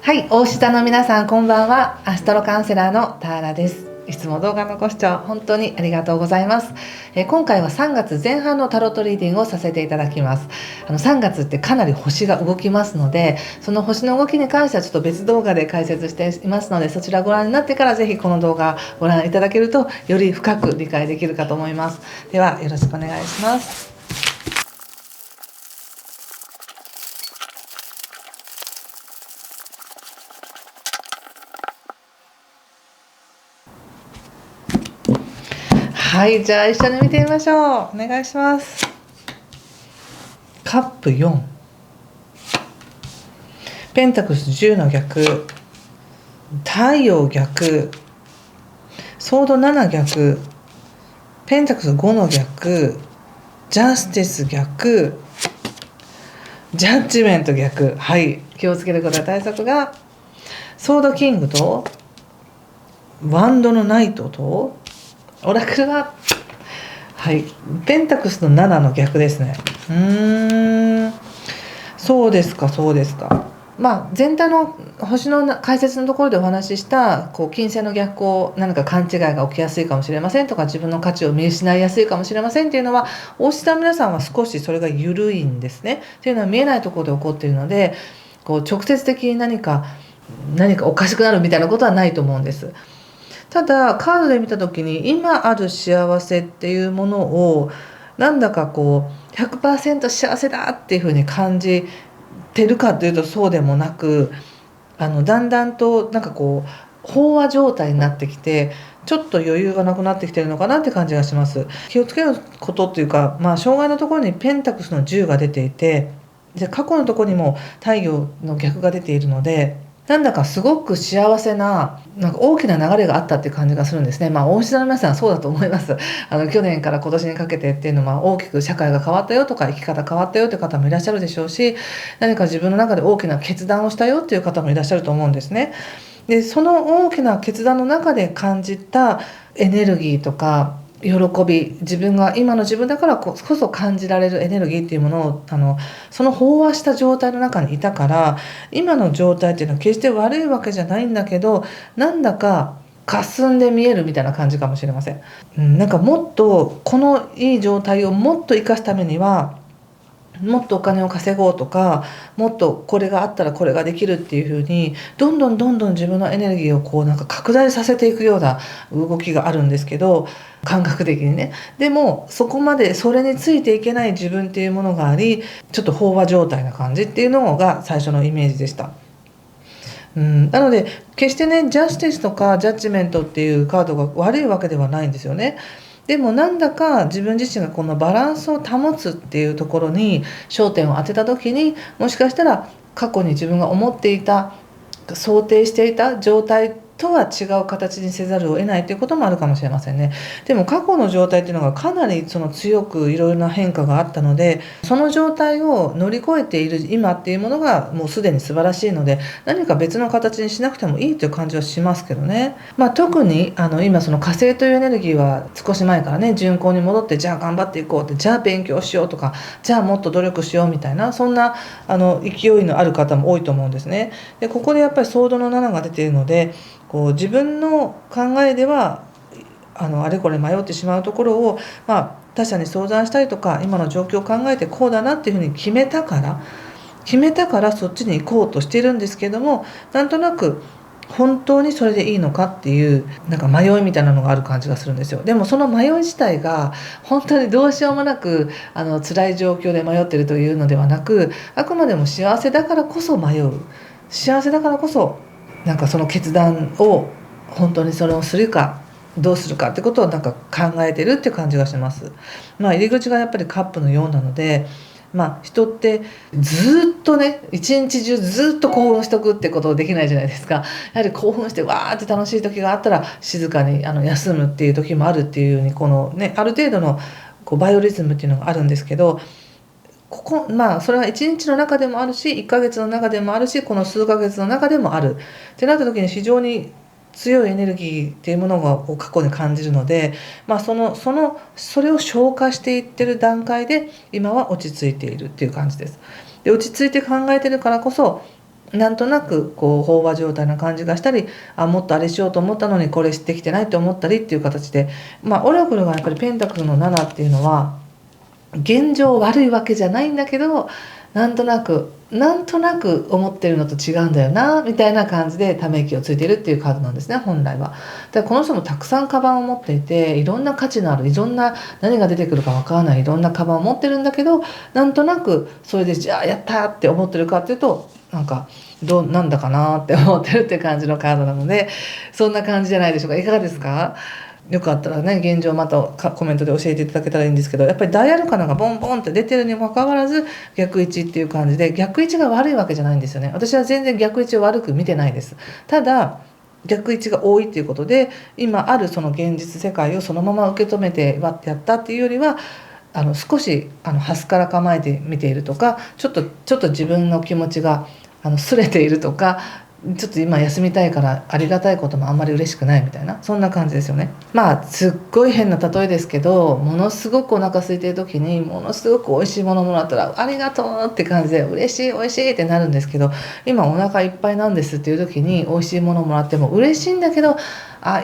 はい、大下の皆さんこんばんは。アストロカウンセラーのターラです。いつも動画のご視聴本当にありがとうございます。今回は3月前半のタロットリーディングをさせていただきます。3月ってかなり星が動きますので、その星の動きに関してはちょっと別動画で解説していますので、そちらご覧になってからぜひこの動画ご覧いただけるとより深く理解できるかと思います。ではよろしくお願いします。はい、じゃあ一緒に見てみましょう。お願いします。カップ4、ペンタクルス10の逆、太陽逆、ソード7逆、ペンタクルス5の逆、ジャスティス逆、ジャッジメント逆。はい、気をつけることや対策がソードキングとワンドのナイトとオラクルは、はい、ペンタクルスの7の逆ですね。そうですかそうですか。全体の星の解説のところでお話しした金星の逆行、何か勘違いが起きやすいかもしれませんとか、自分の価値を見失いやすいかもしれませんっていうのは、大志さん皆さんは少しそれが緩いんですね。というのは見えないところで起こっているので、直接的に何かおかしくなるみたいなことはないと思うんです。ただカードで見た時に今ある幸せっていうものをなんだか100% 幸せだっていうふうに感じてるかというとそうでもなく、だんだんと飽和状態になってきて、ちょっと余裕がなくなってきてるのかなって感じがします。気をつけることっていうか、障害のところにペンタクルスの10が出ていて、で過去のところにも太陽の逆が出ているので、なんだかすごく幸せな、大きな流れがあったっていう感じがするんですね。大志田の皆さんはそうだと思います。去年から今年にかけてっていうのは大きく社会が変わったよとか生き方変わったよっていう方もいらっしゃるでしょうし、何か自分の中で大きな決断をしたよっていう方もいらっしゃると思うんですね。でその大きな決断の中で感じたエネルギーとか喜び、自分が今の自分だからこそ感じられるエネルギーっていうものをその飽和した状態の中にいたから、今の状態っていうのは決して悪いわけじゃないんだけど、なんだか霞んで見えるみたいな感じかもしれません。なんかもっとこのいい状態をもっと生かすためにはもっとお金を稼ごうとか、もっとこれがあったらこれができるっていう風にどんどん自分のエネルギーを拡大させていくような動きがあるんですけど、感覚的にね。でもそこまでそれについていけない自分っていうものがあり、ちょっと飽和状態な感じっていうのが最初のイメージでした。なので決してね、ジャスティスとかジャッジメントっていうカードが悪いわけではないんですよね。でもなんだか自分自身がこのバランスを保つっていうところに焦点を当てた時に、もしかしたら過去に自分が思っていた、想定していた状態とは違う形にせざるを得ないということもあるかもしれませんね。でも過去の状態っていうのがかなり強くいろいろな変化があったので、その状態を乗り越えている今っていうものがもうすでに素晴らしいので、何か別の形にしなくてもいいという感じはしますけどね。特に今その火星というエネルギーは少し前からね、巡行に戻って、じゃあ頑張っていこうって、じゃあ勉強しようとか、じゃあもっと努力しようみたいな、そんな勢いのある方も多いと思うんですね。でここでやっぱりソードの7が出ているので、自分の考えではあれこれ迷ってしまうところを、他者に相談したりとか、今の状況を考えてこうだなっていうふうに決めたからそっちに行こうとしているんですけども、なんとなく本当にそれでいいのかっていう迷いみたいなのがある感じがするんですよ。でもその迷い自体が本当にどうしようもなく辛い状況で迷っているというのではなく、あくまでも幸せだからこそ迷う、幸せだからこそその決断を本当にそれをするかどうするかってことを考えてるっていう感じがします。入り口がやっぱりカップのようなので、人ってずっとね、一日中ずっと興奮しとくってことできないじゃないですか。やはり興奮してわーって楽しい時があったら静かに休むっていう時もあるっていうように、ある程度のバイオリズムっていうのがあるんですけど、それは1日の中でもあるし、1ヶ月の中でもあるし、この数ヶ月の中でもあるってなった時に非常に強いエネルギーっていうものを過去に感じるので、それを消化していってる段階で今は落ち着いているっていう感じです。で落ち着いて考えてるからこそなんとなくこう飽和状態な感じがしたり、もっとあれしようと思ったのにこれしてきてないと思ったりっていう形で、オラクルがやっぱりペンタクルの7っていうのは現状悪いわけじゃないんだけど、なんとなく思ってるのと違うんだよなみたいな感じでため息をついているっていうカードなんですね、本来は。だからこの人もたくさんカバンを持っていて、いろんな価値のある、いろんな何が出てくるかわからないいろんなカバンを持ってるんだけど、なんとなくそれでじゃあやったって思ってるかっていうと、なんかなんだかなって思ってるっていう感じのカードなので、そんな感じじゃないでしょうか。いかがですか？よかったらね、現状またコメントで教えていただけたらいいんですけど、やっぱりダイアルカナがボンボンって出てるにもかかわらず逆位置っていう感じで、逆位置が悪いわけじゃないんですよね。私は全然逆位置を悪く見てないです。ただ逆位置が多いっていうことで、今あるその現実世界をそのまま受け止めてわってやったっていうよりは、少しハスから構えて見ているとか、ちょっと自分の気持ちがすれているとか、ちょっと今休みたいからありがたいこともあんまり嬉しくないみたいな、そんな感じですよね。すっごい変な例えですけど、ものすごくお腹空いてる時にものすごく美味しいものもらったらありがとうって感じで嬉しい美味しいってなるんですけど、今お腹いっぱいなんですっていう時に美味しいものもらっても嬉しいんだけど、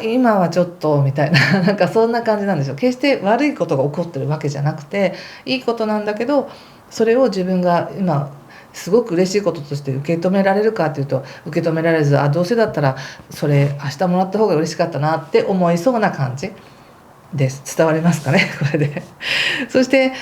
今はちょっとみたいななんかそんな感じなんですよ。決して悪いことが起こってるわけじゃなくて、いいことなんだけど、それを自分が今すごく嬉しいこととして受け止められるかっていうと受け止められず、どうせだったらそれ明日もらった方が嬉しかったなって思いそうな感じです。伝わりますかねこれでそして、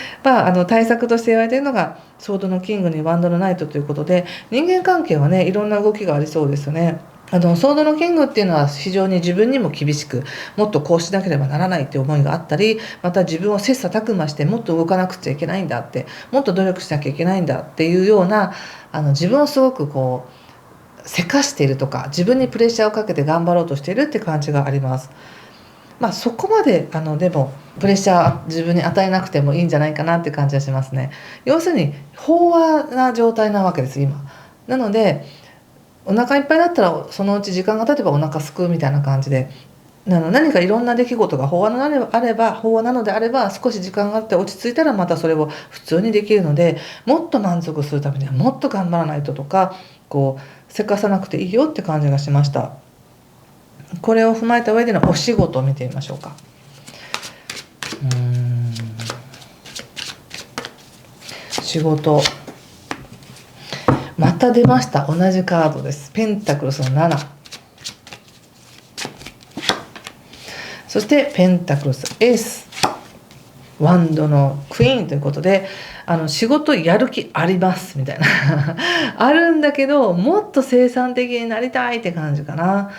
対策として言われているのがソードのキングにワンドのナイトということで、人間関係はねいろんな動きがありそうですよね。ソードのキングっていうのは非常に自分にも厳しく、もっとこうしなければならないっていう思いがあったり、また自分を切磋琢磨してもっと動かなくちゃいけないんだって、もっと努力しなきゃいけないんだっていうような、自分をすごくこうせかしているとか、自分にプレッシャーをかけて頑張ろうとしているって感じがあります。そこまででもプレッシャー自分に与えなくてもいいんじゃないかなって感じはしますね。要するに飽和な状態なわけです今。なのでお腹いっぱいだったらそのうち時間が経てばお腹すくみたいな感じで、何かいろんな出来事が飽和なのであれば少し時間があって落ち着いたらまたそれを普通にできるので、もっと満足するためにはもっと頑張らないととか、こうせかさなくていいよって感じがしました。これを踏まえた上でのお仕事を見てみましょうか。仕事また出ました。同じカードです。ペンタクルスの7、そしてペンタクルスエース、ワンドのクイーンということで、仕事やる気ありますみたいなあるんだけどもっと生産的になりたいって感じかな。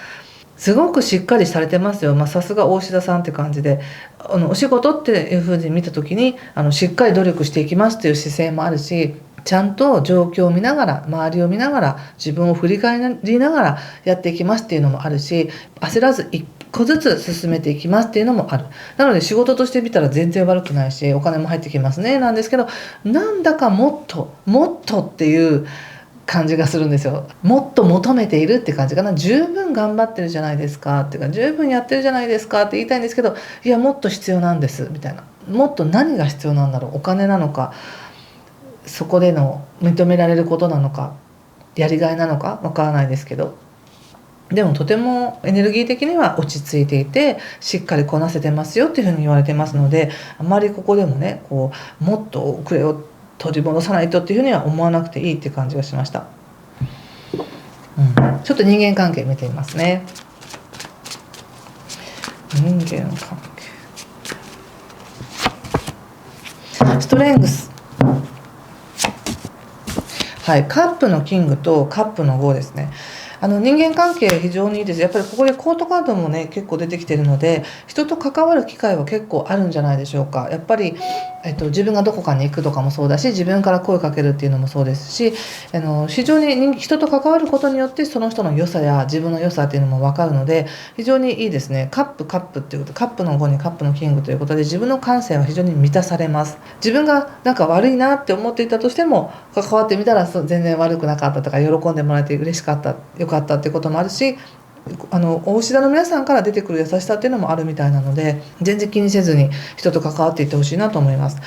すごくしっかりされてますよ。さすが大志田さんって感じで、お仕事っていうふうに見た時にしっかり努力していきますっていう姿勢もあるし、ちゃんと状況を見ながら、周りを見ながら、自分を振り返りながらやっていきますっていうのもあるし、焦らず一個ずつ進めていきますっていうのもある。なので仕事として見たら全然悪くないし、お金も入ってきますねなんですけど、なんだかもっともっとっていう感じがするんですよ。もっと求めているって感じかな。十分頑張ってるじゃないですかっていうか、十分やってるじゃないですかって言いたいんですけど、いやもっと必要なんですみたいな。もっと何が必要なんだろう。お金なのか、そこでの認められることなのか、やりがいなのかわからないですけど、でもとてもエネルギー的には落ち着いていてしっかりこなせてますよっていうふうに言われてますので、あまりここでもねもっと遅れを取り戻さないとっていうふうには思わなくていいって感じがしました。ちょっと人間関係見てみますね。人間関係、ストレングス、カップのキングとカップの5ですね。人間関係非常にいいです。やっぱりここでコートカードもね結構出てきてるので、人と関わる機会は結構あるんじゃないでしょうか。やっぱり、自分がどこかに行くとかもそうだし、自分から声かけるっていうのもそうですし、非常に人と関わることによってその人の良さや自分の良さっていうのも分かるので非常にいいですね。カップっていうこと、カップの5にカップのキングということで、自分の感性は非常に満たされます。自分がなんか悪いなって思っていたとしても関わってみたら全然悪くなかったとか、喜んでもらえて嬉しかった、よかったっていうこともあるし、お牛座の皆さんから出てくる優しさっていうのもあるみたいなので、全然気にせずに人と関わっていってほしいなと思います。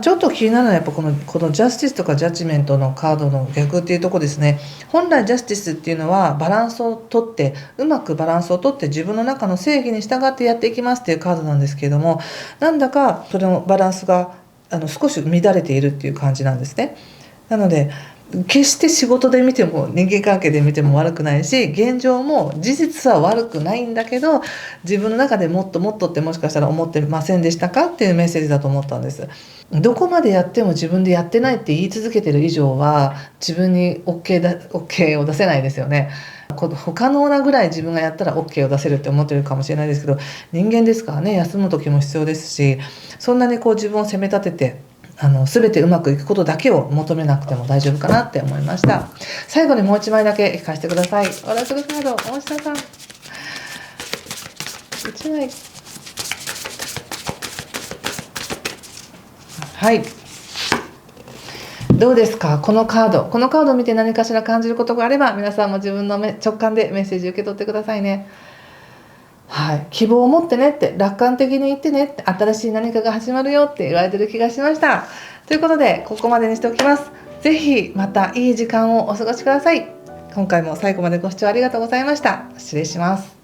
ちょっと気になるのはやっぱこのジャスティスとかジャッジメントのカードの逆っていうところですね。本来ジャスティスっていうのはバランスをとって、うまくバランスをとって自分の中の正義に従ってやっていきますっていうカードなんですけれども、なんだかそれのバランスが少し乱れているっていう感じなんですね。なので決して仕事で見ても人間関係で見ても悪くないし、現状も事実は悪くないんだけど、自分の中でもっともっとってもしかしたら思ってませんでしたかっていうメッセージだと思ったんです。どこまでやっても自分でやってないって言い続けてる以上は自分に OK を出せないですよね。不可能なぐらい自分がやったら OK を出せるって思ってるかもしれないですけど、人間ですからね、休む時も必要ですし、そんなに自分を責め立てて全てうまくいくことだけを求めなくても大丈夫かなって思いました。最後にもう一枚だけ引かせてください。オラクルカード大下さん、1枚。はい、どうですか、このカードを見て何かしら感じることがあれば、皆さんも自分の直感でメッセージ受け取ってくださいね。はい、希望を持ってねって、楽観的に言ってねって、新しい何かが始まるよって言われてる気がしました。ということでここまでにしておきます。ぜひまたいい時間をお過ごしください。今回も最後までご視聴ありがとうございました。失礼します。